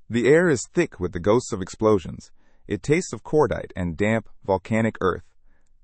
The air is thick with the ghosts of explosions. It tastes of cordite and damp, volcanic earth.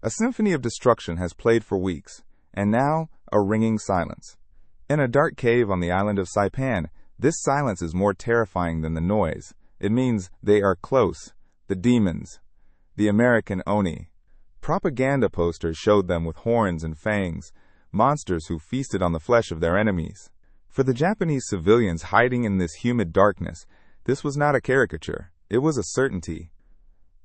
A symphony of destruction has played for weeks, and now a ringing silence. In a dark cave on the island of Saipan, this silence is more terrifying than the noise. It means they are close. The demons. The American Oni. Propaganda posters showed them with horns and fangs, monsters who feasted on the flesh of their enemies. For the Japanese civilians hiding in this humid darkness, this was not a caricature. It was a certainty.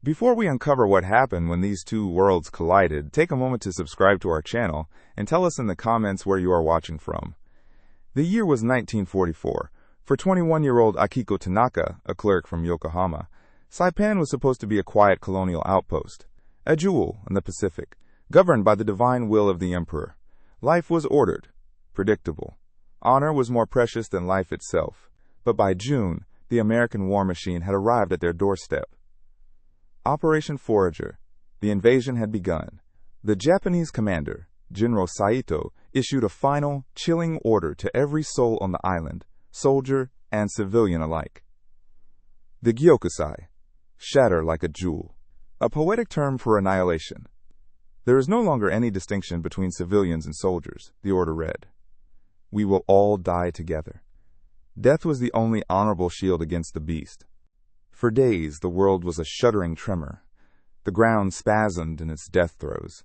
Before we uncover what happened when these two worlds collided, take a moment to subscribe to our channel and tell us in the comments where you are watching from. The year was 1944. For 21-year-old Akiko Tanaka, a clerk from Yokohama, Saipan was supposed to be a quiet colonial outpost, a jewel in the Pacific, governed by the divine will of the emperor. Life was ordered, predictable. Honor was more precious than life itself. But by June, the American war machine had arrived at their doorstep. Operation Forager. The invasion had begun. The Japanese commander, General Saito, issued a final, chilling order to every soul on the island, soldier and civilian alike. The Gyokusai. Shatter like a jewel. A poetic term for annihilation. There is no longer any distinction between civilians and soldiers, the order read. We will all die together. Death was the only honorable shield against the beast. For days, the world was a shuddering tremor. The ground spasmed in its death throes.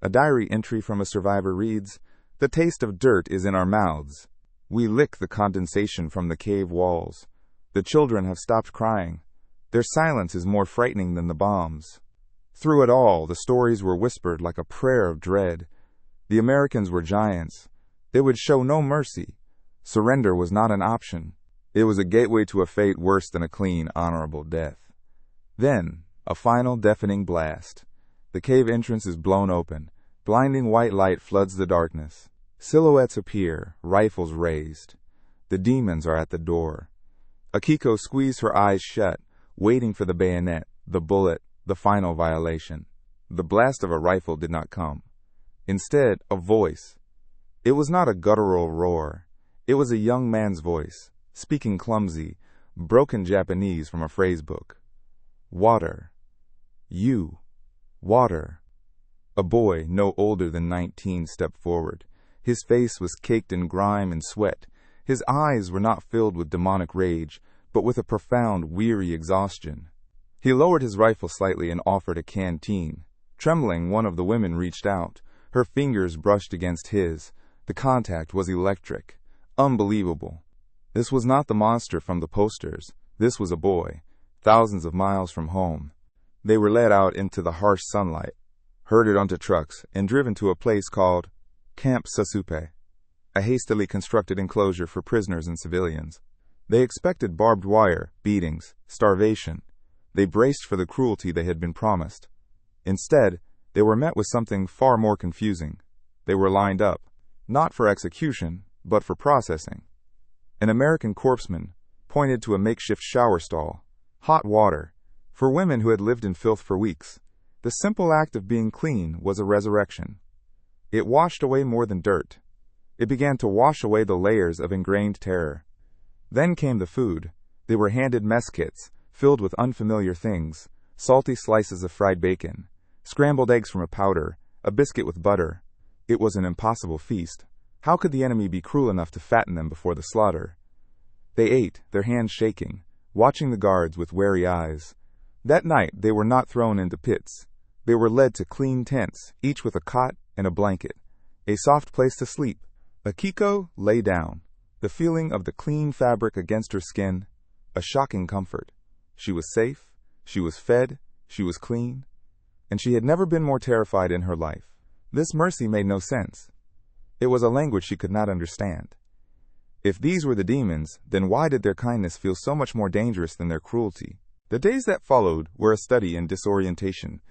A diary entry from a survivor reads, "The taste of dirt is in our mouths. We lick the condensation from the cave walls. The children have stopped crying. Their silence is more frightening than the bombs." Through it all, the stories were whispered like a prayer of dread. The Americans were giants. They would show no mercy. Surrender was not an option. It was a gateway to a fate worse than a clean, honorable death. Then, a final deafening blast. The cave entrance is blown open. Blinding white light floods the darkness. Silhouettes appear, rifles raised. The demons are at the door. Akiko squeezed her eyes shut, waiting for the bayonet, the bullet, the final violation. The blast of a rifle did not come. Instead, a voice. It was not a guttural roar. It was a young man's voice, speaking clumsy, broken Japanese from a phrase book. Water. You. Water. A boy, no older than 19, stepped forward. His face was caked in grime and sweat. His eyes were not filled with demonic rage, but with a profound, weary exhaustion. He lowered his rifle slightly and offered a canteen. Trembling, one of the women reached out. Her fingers brushed against his. The contact was electric. Unbelievable. This was not the monster from the posters. This was a boy, thousands of miles from home. They were led out into the harsh sunlight, herded onto trucks, and driven to a place called Camp Sasupe, a hastily constructed enclosure for prisoners and civilians. They expected barbed wire, beatings, starvation. They braced for the cruelty they had been promised. Instead, they were met with something far more confusing. They were lined up, not for execution, but for processing. An American corpsman pointed to a makeshift shower stall. Hot water. For women who had lived in filth for weeks, the simple act of being clean was a resurrection. It washed away more than dirt. It began to wash away the layers of ingrained terror. Then came the food. They were handed mess kits, filled with unfamiliar things, salty slices of fried bacon, scrambled eggs from a powder, a biscuit with butter. It was an impossible feast. How could the enemy be cruel enough to fatten them before the slaughter? They ate, their hands shaking, watching the guards with wary eyes. That night they were not thrown into pits. They were led to clean tents, each with a cot and a blanket, a soft place to sleep. Akiko lay down, the feeling of the clean fabric against her skin, a shocking comfort. She was safe, she was fed, she was clean, and she had never been more terrified in her life. This mercy made no sense. It was a language she could not understand. If these were the demons, then why did their kindness feel so much more dangerous than their cruelty? The days that followed were a study in disorientation.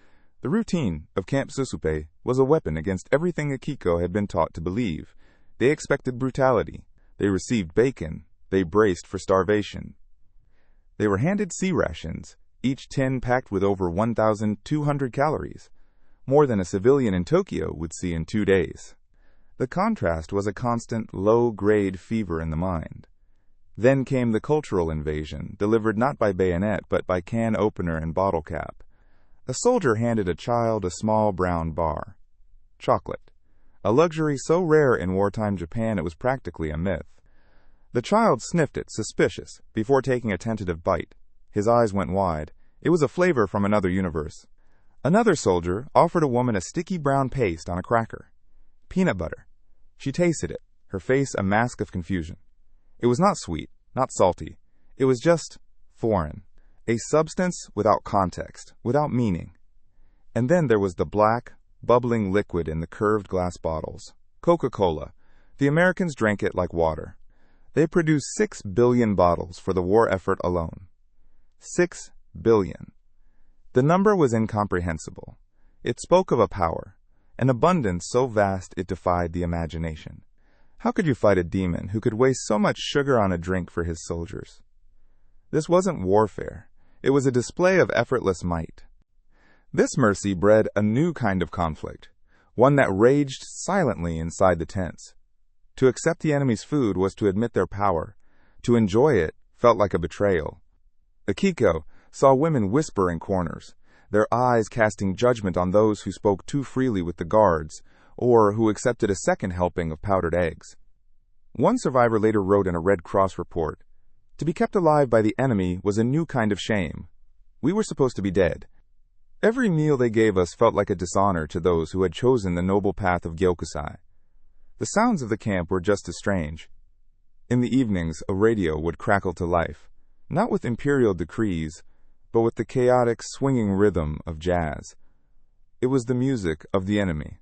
The routine of Camp Sasupe was a weapon against everything Akiko had been taught to believe. They expected brutality. They received bacon. They braced for starvation. They were handed sea rations, each tin packed with over 1,200 calories, more than a civilian in Tokyo would see in 2 days. The contrast was a constant, low-grade fever in the mind. Then came the cultural invasion, delivered not by bayonet but by can opener and bottle cap. A soldier handed a child a small brown bar. Chocolate. A luxury so rare in wartime Japan it was practically a myth. The child sniffed it, suspicious, before taking a tentative bite. His eyes went wide. It was a flavor from another universe. Another soldier offered a woman a sticky brown paste on a cracker. Peanut butter. She tasted it, her face a mask of confusion. It was not sweet, not salty. It was just foreign. A substance without context, without meaning. And then there was the black, bubbling liquid in the curved glass bottles. Coca-Cola. The Americans drank it like water. They produced 6 billion bottles for the war effort alone. 6 billion. The number was incomprehensible. It spoke of a power, an abundance so vast it defied the imagination. How could you fight a demon who could waste so much sugar on a drink for his soldiers? This wasn't warfare. It was a display of effortless might. This mercy bred a new kind of conflict, one that raged silently inside the tents. To accept the enemy's food was to admit their power. To enjoy it felt like a betrayal. Akiko saw women whisper in corners, their eyes casting judgment on those who spoke too freely with the guards, or who accepted a second helping of powdered eggs. One survivor later wrote in a Red Cross report, "To be kept alive by the enemy was a new kind of shame. We were supposed to be dead. Every meal they gave us felt like a dishonor to those who had chosen the noble path of Gyokusai." The sounds of the camp were just as strange. In the evenings, a radio would crackle to life, not with imperial decrees, but with the chaotic, swinging rhythm of jazz. It was the music of the enemy.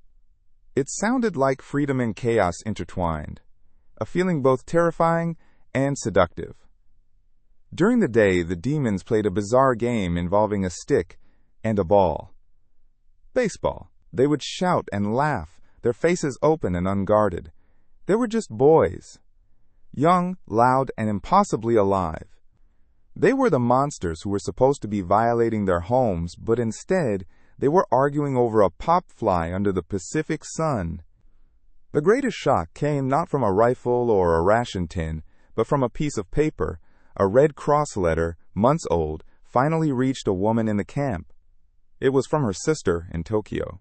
It sounded like freedom and chaos intertwined, a feeling both terrifying and seductive. During the day, the demons played a bizarre game involving a stick and a ball. Baseball. They would shout and laugh, their faces open and unguarded. They were just boys, young, loud, and impossibly alive. They were the monsters who were supposed to be violating their homes, but instead, they were arguing over a pop fly under the Pacific sun. The greatest shock came not from a rifle or a ration tin, but from a piece of paper. A Red Cross letter, months old, finally reached a woman in the camp. It was from her sister in Tokyo.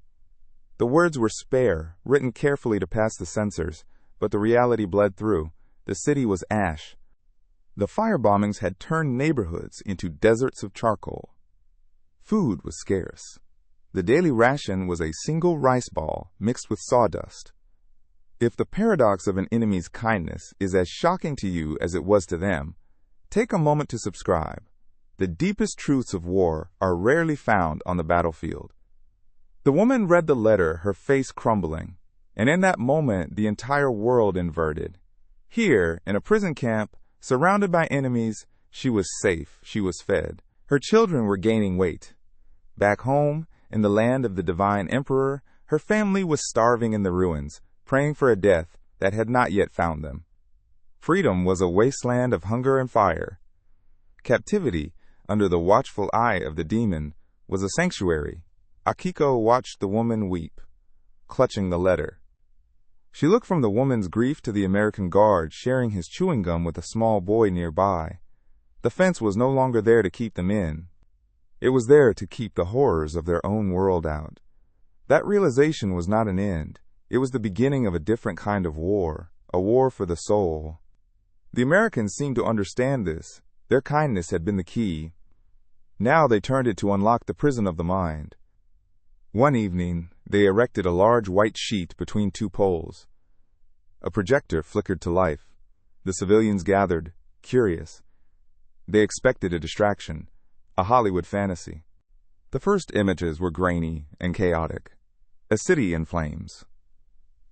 The words were spare, written carefully to pass the censors, but the reality bled through. The city was ash. The fire bombings had turned neighborhoods into deserts of charcoal. Food was scarce. The daily ration was a single rice ball mixed with sawdust. If the paradox of an enemy's kindness is as shocking to you as it was to them, take a moment to subscribe. The deepest truths of war are rarely found on the battlefield. The woman read the letter, her face crumbling, and in that moment the entire world inverted. Here, in a prison camp, surrounded by enemies, she was safe, she was fed. Her children were gaining weight. Back home, in the land of the divine emperor, her family was starving in the ruins, praying for a death that had not yet found them. Freedom was a wasteland of hunger and fire. Captivity, under the watchful eye of the demon, was a sanctuary. Akiko watched the woman weep, clutching the letter. She looked from the woman's grief to the American guard sharing his chewing gum with a small boy nearby. The fence was no longer there to keep them in. It was there to keep the horrors of their own world out. That realization was not an end. It was the beginning of a different kind of war, a war for the soul. The Americans seemed to understand this. Their kindness had been the key. Now they turned it to unlock the prison of the mind. One evening, they erected a large white sheet between two poles. A projector flickered to life. The civilians gathered, curious. They expected a distraction, a Hollywood fantasy. The first images were grainy and chaotic. A city in flames.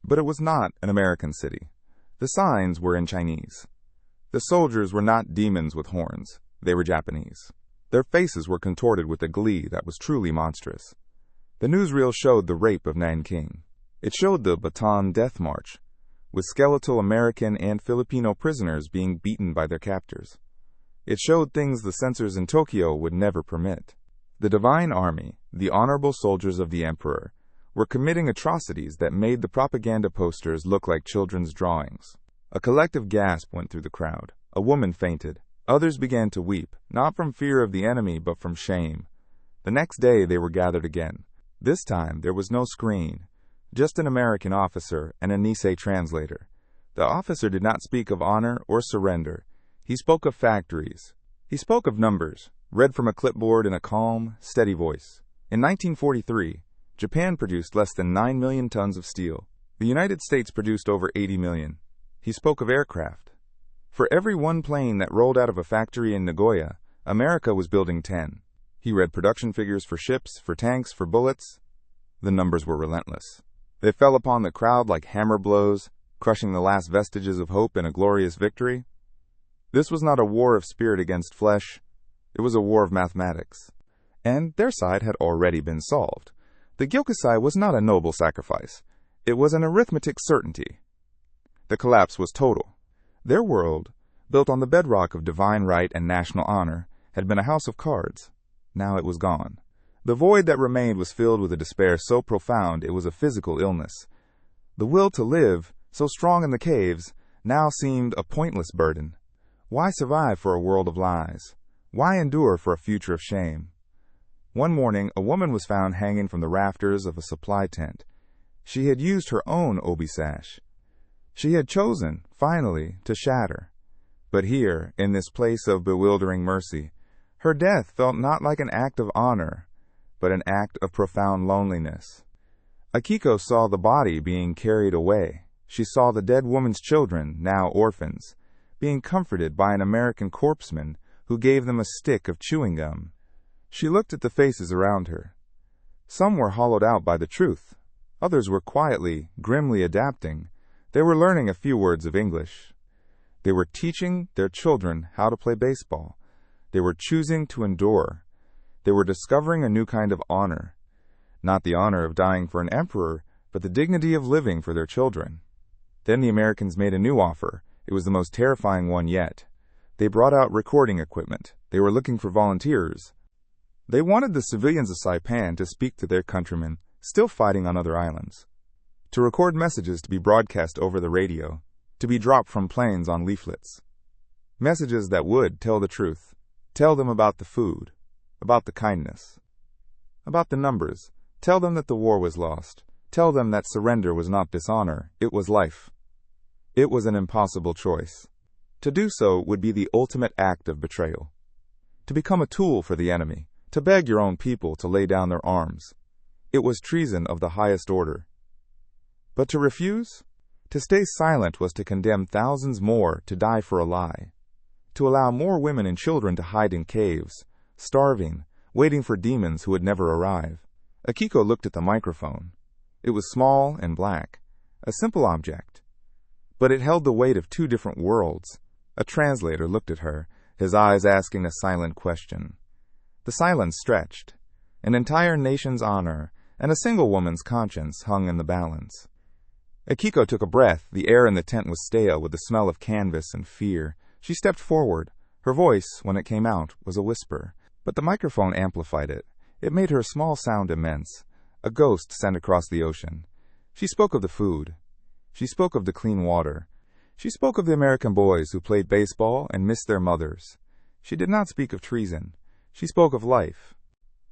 But it was not an American city. The signs were in Chinese. The soldiers were not demons with horns. They were Japanese. Their faces were contorted with a glee that was truly monstrous. The newsreel showed the rape of Nanking. It showed the Bataan Death March, with skeletal American and Filipino prisoners being beaten by their captors. It showed things the censors in Tokyo would never permit. The Divine Army, the honorable soldiers of the Emperor, were committing atrocities that made the propaganda posters look like children's drawings. A collective gasp went through the crowd. A woman fainted. Others began to weep, not from fear of the enemy, but from shame. The next day they were gathered again. This time there was no screen, just an American officer and a Nisei translator. The officer did not speak of honor or surrender. He spoke of factories. He spoke of numbers, read from a clipboard in a calm, steady voice. In 1943, Japan produced less than 9 million tons of steel. The United States produced over 80 million. He spoke of aircraft. For every one plane that rolled out of a factory in Nagoya, America was building 10. He read production figures for ships, for tanks, for bullets. The numbers were relentless. They fell upon the crowd like hammer blows, crushing the last vestiges of hope in a glorious victory. This was not a war of spirit against flesh. It was a war of mathematics. And their side had already been solved. The Gyokusai was not a noble sacrifice. It was an arithmetic certainty. The collapse was total. Their world, built on the bedrock of divine right and national honor, had been a house of cards. Now it was gone. The void that remained was filled with a despair so profound it was a physical illness. The will to live, so strong in the caves, now seemed a pointless burden. Why survive for a world of lies? Why endure for a future of shame? One morning, a woman was found hanging from the rafters of a supply tent. She had used her own obi sash. She had chosen, finally, to shatter. But here, in this place of bewildering mercy, her death felt not like an act of honor, but an act of profound loneliness. Akiko saw the body being carried away. She saw the dead woman's children, now orphans, being comforted by an American corpsman who gave them a stick of chewing gum. She looked at the faces around her. Some were hollowed out by the truth. Others were quietly, grimly adapting. They were learning a few words of English. They were teaching their children how to play baseball. They were choosing to endure. They were discovering a new kind of honor. Not the honor of dying for an emperor, but the dignity of living for their children. Then the Americans made a new offer. It was the most terrifying one yet. They brought out recording equipment. They were looking for volunteers. They wanted the civilians of Saipan to speak to their countrymen, still fighting on other islands, to record messages to be broadcast over the radio, to be dropped from planes on leaflets. Messages that would tell the truth, tell them about the food, about the kindness, about the numbers, tell them that the war was lost, tell them that surrender was not dishonor, it was life. It was an impossible choice. To do so would be the ultimate act of betrayal. To become a tool for the enemy, to beg your own people to lay down their arms. It was treason of the highest order. But to refuse? To stay silent was to condemn thousands more to die for a lie. To allow more women and children to hide in caves, starving, waiting for demons who would never arrive. Akiko looked at the microphone. It was small and black, a simple object. But it held the weight of two different worlds. A translator looked at her, his eyes asking a silent question. The silence stretched. An entire nation's honor and a single woman's conscience hung in the balance. Akiko took a breath. The air in the tent was stale with the smell of canvas and fear. She stepped forward. Her voice, when it came out, was a whisper, but the microphone amplified it. It made her small sound immense, a ghost sent across the ocean. She spoke of the food. She spoke of the clean water. She spoke of the American boys who played baseball and missed their mothers. She did not speak of treason. She spoke of life.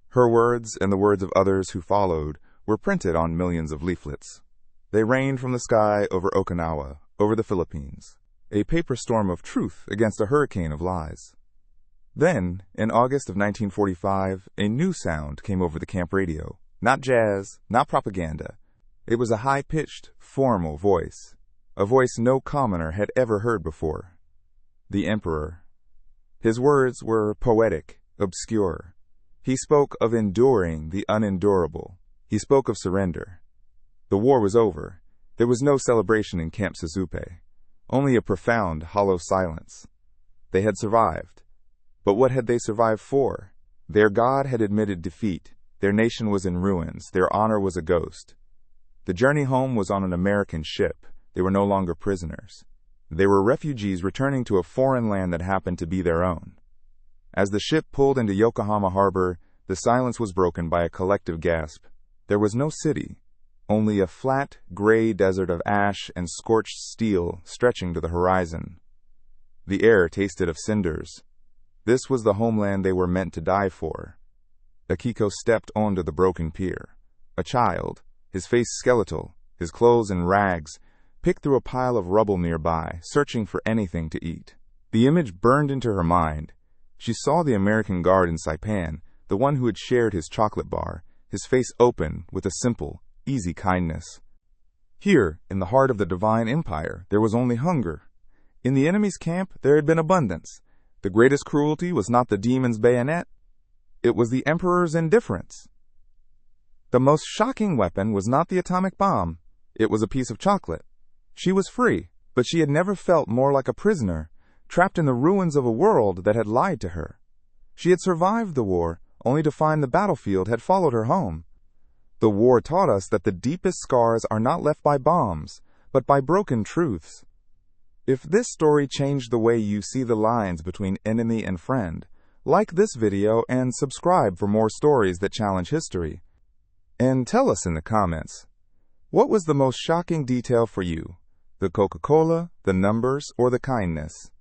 Her words and the words of others who followed were printed on millions of leaflets. They rained from the sky over Okinawa, over the Philippines, a paper storm of truth against a hurricane of lies. Then, in August of 1945, a new sound came over the camp radio. Not jazz, not propaganda. It was a high-pitched, formal voice, a voice no commoner had ever heard before. The Emperor. His words were poetic, obscure. He spoke of enduring the unendurable. He spoke of surrender. The war was over. There was no celebration in Camp Suzupe, only a profound, hollow silence. They had survived. But what had they survived for? Their God had admitted defeat. Their nation was in ruins. Their honor was a ghost. The journey home was on an American ship. They were no longer prisoners. They were refugees returning to a foreign land that happened to be their own. As the ship pulled into Yokohama harbor, the silence was broken by a collective gasp. There was no city, only a flat, gray desert of ash and scorched steel stretching to the horizon. The air tasted of cinders. This was the homeland they were meant to die for. Akiko stepped onto the broken pier. A child, his face skeletal, his clothes in rags, picked through a pile of rubble nearby, searching for anything to eat. The image burned into her mind. She saw the American guard in Saipan, the one who had shared his chocolate bar, his face open with a simple, easy kindness. Here, in the heart of the divine empire, there was only hunger. In the enemy's camp, there had been abundance. The greatest cruelty was not the demon's bayonet. It was the emperor's indifference. The most shocking weapon was not the atomic bomb. It was a piece of chocolate. She was free, but she had never felt more like a prisoner, trapped in the ruins of a world that had lied to her. She had survived the war, only to find the battlefield had followed her home. The war taught us that the deepest scars are not left by bombs, but by broken truths. If this story changed the way you see the lines between enemy and friend, like this video and subscribe for more stories that challenge history. And tell us in the comments, what was the most shocking detail for you? The Coca-Cola, the numbers, or the kindness?